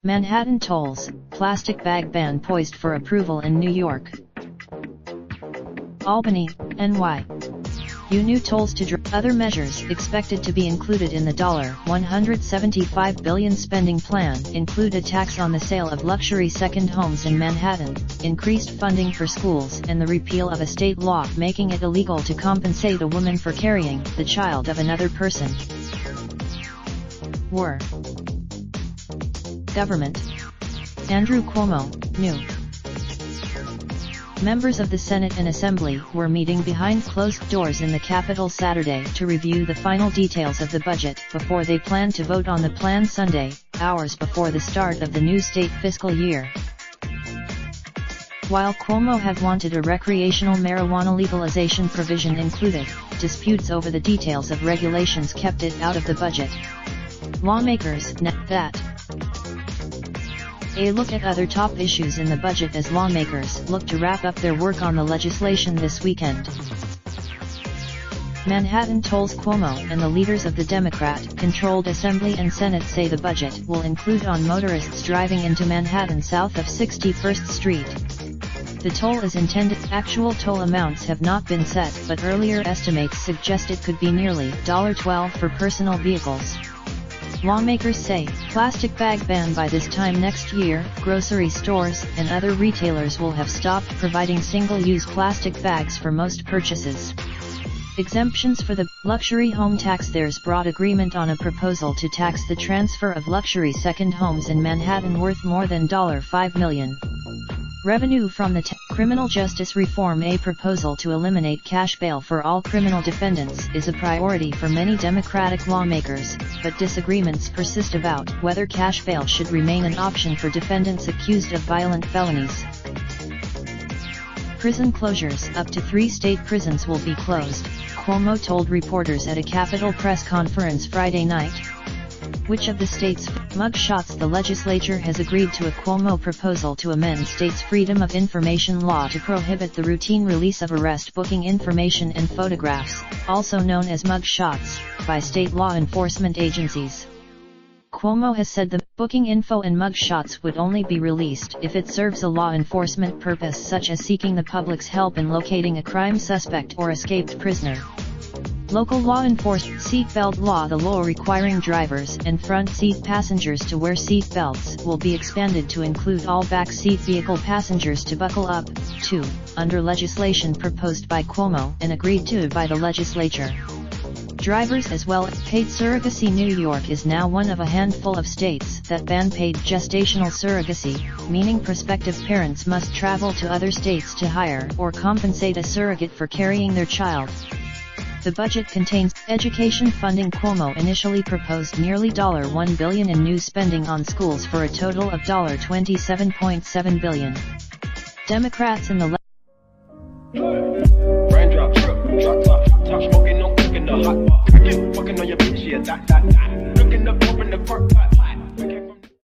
Manhattan tolls, plastic bag ban poised for approval in New York. Albany, NY. New tolls to other measures expected to be included in the $175 billion spending plan include a tax on the sale of luxury second homes in Manhattan, increased funding for schools, and the repeal of a state law making it illegal to compensate a woman for carrying the child of another person. War. Government. Andrew Cuomo, new. Members of the Senate and Assembly were meeting behind closed doors in the Capitol Saturday to review the final details of the budget before they plan to vote on the plan Sunday, hours before the start of the new state fiscal year. While Cuomo had wanted a recreational marijuana legalization provision included, disputes over the details of regulations kept it out of the budget. Lawmakers that. A look at other top issues in the budget as lawmakers look to wrap up their work on the legislation this weekend. Manhattan tolls. Cuomo and the leaders of the Democrat-controlled Assembly and Senate say the budget will include on motorists driving into Manhattan south of 61st Street. The toll is intended. Actual toll amounts have not been set, but earlier estimates suggest it could be nearly $12 for personal vehicles. Lawmakers say, plastic bag ban by this time next year, grocery stores and other retailers will have stopped providing single-use plastic bags for most purchases. Exemptions for the luxury home tax. There's broad agreement on a proposal to tax the transfer of luxury second homes in Manhattan worth more than $5 million. Revenue from the criminal justice reform. A proposal to eliminate cash bail for all criminal defendants is a priority for many Democratic lawmakers, but disagreements persist about whether cash bail should remain an option for defendants accused of violent felonies. Prison closures. Up to 3 state prisons will be closed, Cuomo told reporters at a Capitol press conference Friday night. Which of the state's mugshots? The legislature has agreed to a Cuomo proposal to amend states' Freedom of Information law to prohibit the routine release of arrest booking information and photographs, also known as mugshots, by state law enforcement agencies. Cuomo has said the booking info and mugshots would only be released if it serves a law enforcement purpose such as seeking the public's help in locating a crime suspect or escaped prisoner. Local law enforcement. Seatbelt law. The law requiring drivers and front seat passengers to wear seat belts will be expanded to include all back seat vehicle passengers to buckle up, too, under legislation proposed by Cuomo and agreed to by the legislature. Drivers as well. Paid surrogacy. New York is now one of a handful of states that ban paid gestational surrogacy, meaning prospective parents must travel to other states to hire or compensate a surrogate for carrying their child. The budget contains education funding. Cuomo initially proposed nearly $1 billion in new spending on schools for a total of $27.7 billion. Democrats in the